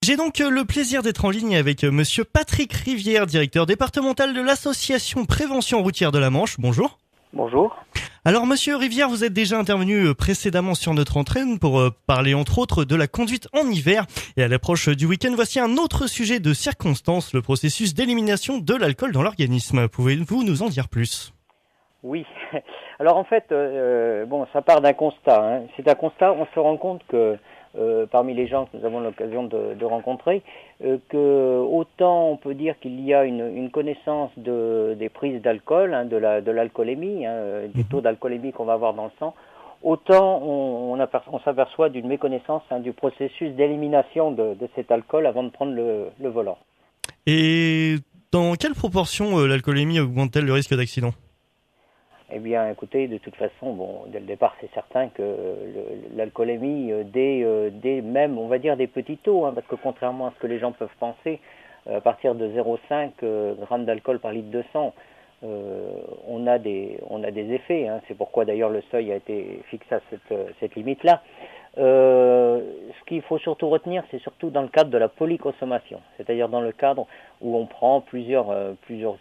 J'ai donc le plaisir d'être en ligne avec monsieur Patrick Rivière, directeur départemental de l'association Prévention routière de la Manche. Bonjour. Bonjour. Alors monsieur Rivière, vous êtes déjà intervenu précédemment sur notre antenne pour parler entre autres de la conduite en hiver. Et à l'approche du week-end, voici un autre sujet de circonstance, le processus d'élimination de l'alcool dans l'organisme. Pouvez-vous nous en dire plus ? Oui. Alors en fait, ça part d'un constat. C'est un constat, on se rend compte que parmi les gens que nous avons l'occasion de rencontrer, que autant on peut dire qu'il y a une connaissance des prises d'alcool, de l'alcoolémie, du taux d'alcoolémie qu'on va avoir dans le sang, autant on s'aperçoit d'une méconnaissance du processus d'élimination de cet alcool avant de prendre le volant. Et dans quelle proportion l'alcoolémie augmente-t-elle le risque d'accident ? Eh bien, écoutez, de toute façon, dès le départ, c'est certain que l'alcoolémie, dès même, on va dire, des petits taux, parce que contrairement à ce que les gens peuvent penser, à partir de 0,5 grammes d'alcool par litre de sang, on a des effets. C'est pourquoi d'ailleurs le seuil a été fixé à cette limite-là. Ce qu'il faut surtout retenir, c'est surtout dans le cadre de la polyconsommation, c'est-à-dire dans le cadre où on prend plusieurs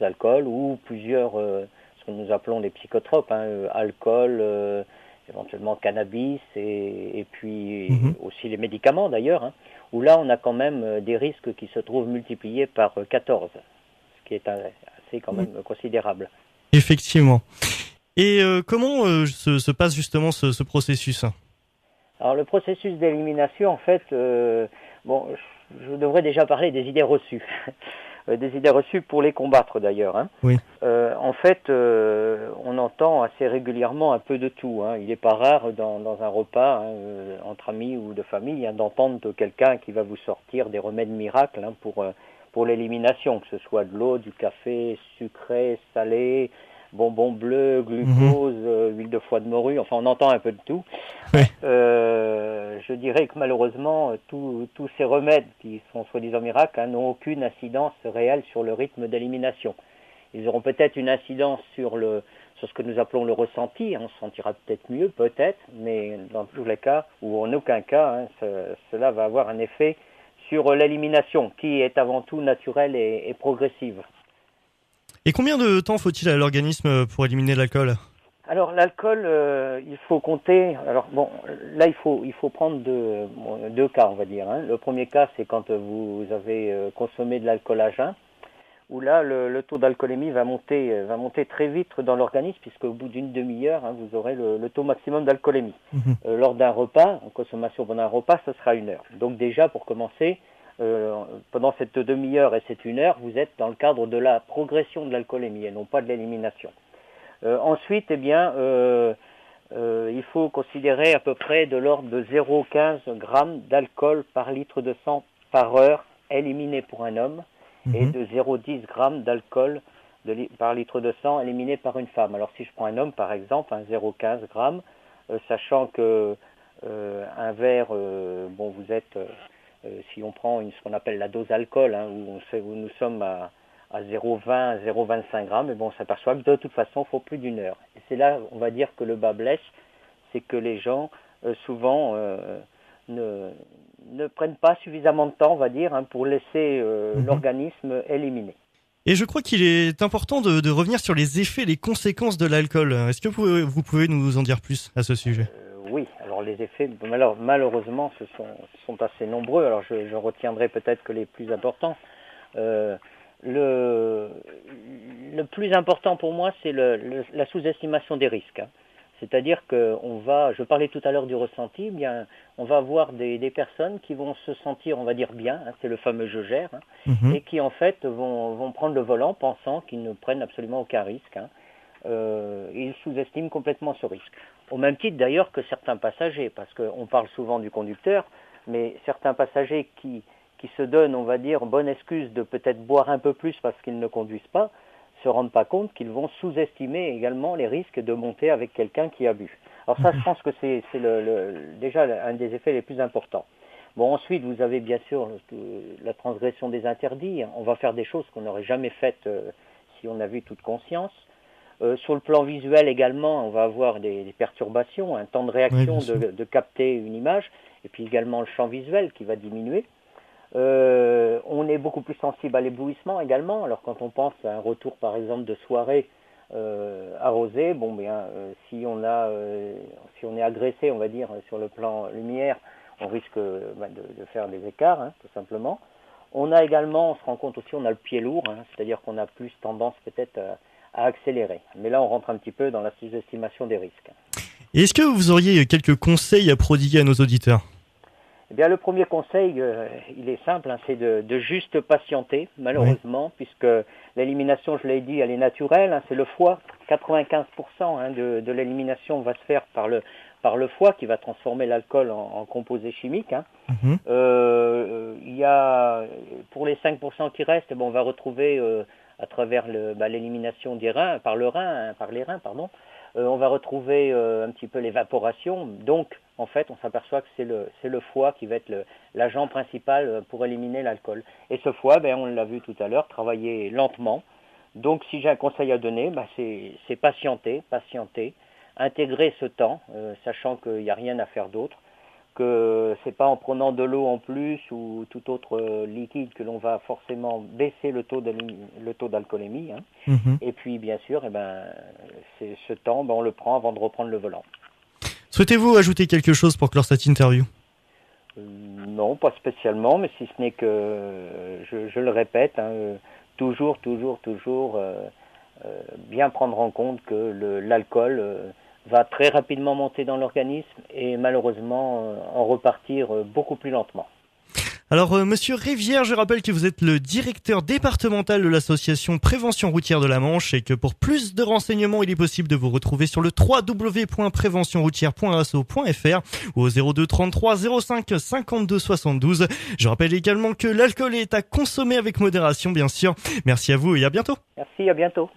alcools ou plusieurs que nous appelons les psychotropes, alcool, éventuellement cannabis et puis aussi les médicaments d'ailleurs, où là on a quand même des risques qui se trouvent multipliés par 14, ce qui est assez quand même considérable. Effectivement. Et comment se passe justement ce processus ? Alors le processus d'élimination, en fait, je devrais déjà parler des idées reçues. Des idées reçues pour les combattre d'ailleurs. Oui. En fait, on entend assez régulièrement un peu de tout. Il n'est pas rare dans un repas entre amis ou de famille d'entendre quelqu'un qui va vous sortir des remèdes miracles pour l'élimination, que ce soit de l'eau, du café, sucré, salé, bonbons bleus, glucose, huile de foie de morue, enfin on entend un peu de tout. Oui. Je dirais que malheureusement, tous ces remèdes qui sont soi-disant miracles n'ont aucune incidence réelle sur le rythme d'élimination. Ils auront peut-être une incidence sur ce que nous appelons le ressenti, on se sentira peut-être mieux, peut-être, mais dans tous les cas, ou en aucun cas, cela va avoir un effet sur l'élimination, qui est avant tout naturelle et progressive. Et combien de temps faut-il à l'organisme pour éliminer l'alcool ? Alors l'alcool, il faut compter. Alors là il faut prendre deux cas, on va dire. Le premier cas, c'est quand vous avez consommé de l'alcool à jeun, où là le taux d'alcoolémie va monter très vite dans l'organisme, puisque au bout d'une demi-heure, vous aurez le taux maximum d'alcoolémie. Lors d'un repas, en consommation pendant un repas, ce sera 1 heure. Donc déjà pour commencer, pendant cette demi-heure et cette 1 heure, vous êtes dans le cadre de la progression de l'alcoolémie et non pas de l'élimination. Ensuite, il faut considérer à peu près de l'ordre de 0,15 grammes d'alcool par litre de sang par heure éliminé pour un homme et de 0,10 grammes d'alcool par litre de sang éliminé par une femme. Alors si je prends un homme par exemple, 0,15 grammes, sachant que un verre, vous êtes, si on prend ce qu'on appelle la dose alcool, où nous sommes à 0,20, 0,25 grammes, on s'aperçoit que de toute façon, il faut plus d'1 heure. Et c'est là, on va dire, que le bas blesse, c'est que les gens, souvent, ne prennent pas suffisamment de temps, on va dire, pour laisser l'organisme éliminer. Et je crois qu'il est important de revenir sur les effets, les conséquences de l'alcool. Est-ce que vous pouvez nous en dire plus à ce sujet ? Oui, alors les effets, malheureusement, sont assez nombreux. Alors je retiendrai peut-être que les plus importants. Le plus important pour moi, c'est la sous-estimation des risques. C'est-à-dire que je parlais tout à l'heure du ressenti, on va avoir des personnes qui vont se sentir, on va dire bien, c'est le fameux je gère, et qui en fait vont prendre le volant pensant qu'ils ne prennent absolument aucun risque. Ils sous-estiment complètement ce risque. Au même titre d'ailleurs que certains passagers, parce qu'on parle souvent du conducteur, mais certains passagers qui se donnent, on va dire, bonne excuse de peut-être boire un peu plus parce qu'ils ne conduisent pas, se rendent pas compte qu'ils vont sous-estimer également les risques de monter avec quelqu'un qui a bu. Alors ça, je pense que c'est déjà un des effets les plus importants. Ensuite, vous avez bien sûr la transgression des interdits. On va faire des choses qu'on n'aurait jamais faites si on avait toute conscience. Sur le plan visuel également, on va avoir des perturbations, un temps de réaction de capter une image, et puis également le champ visuel qui va diminuer. On est beaucoup plus sensible à l'éblouissement également. Alors quand on pense à un retour par exemple de soirée arrosée, si on est agressé, on va dire, sur le plan lumière, on risque de faire des écarts, hein, tout simplement. On a également, on se rend compte aussi, on a le pied lourd, hein, c'est-à-dire qu'on a plus tendance peut-être à accélérer. Mais là, on rentre un petit peu dans la sous-estimation des risques. Et est-ce que vous auriez quelques conseils à prodiguer à nos auditeurs ? Eh bien, le premier conseil, il est simple, hein, c'est de juste patienter, malheureusement, puisque l'élimination, je l'ai dit, elle est naturelle, hein, c'est le foie. 95% hein, de l'élimination va se faire par le foie qui va transformer l'alcool en composé chimique. Hein. Il y a, pour les 5% qui restent, on va retrouver à travers l'élimination des reins, par les reins, on va retrouver un petit peu l'évaporation. Donc, en fait, on s'aperçoit que c'est le foie qui va être l'agent principal pour éliminer l'alcool. Et ce foie, on l'a vu tout à l'heure, travailler lentement. Donc, si j'ai un conseil à donner, c'est patienter, intégrer ce temps, sachant qu'il n'y a rien à faire d'autre, que c'est pas en prenant de l'eau en plus ou tout autre liquide que l'on va forcément baisser le taux d'alcoolémie. Hein. Et puis, bien sûr, c'est ce temps, on le prend avant de reprendre le volant. Souhaitez-vous ajouter quelque chose pour clore cette interview ? Non, pas spécialement, mais si ce n'est que, je le répète, hein, toujours bien prendre en compte que l'alcool va très rapidement monter dans l'organisme et malheureusement en repartir beaucoup plus lentement. Alors, Monsieur Rivière, je rappelle que vous êtes le directeur départemental de l'association Prévention routière de la Manche et que pour plus de renseignements, il est possible de vous retrouver sur le www.préventionroutière.asso.fr ou au 02 33 05 52 72. Je rappelle également que l'alcool est à consommer avec modération, bien sûr. Merci à vous et à bientôt. Merci, à bientôt.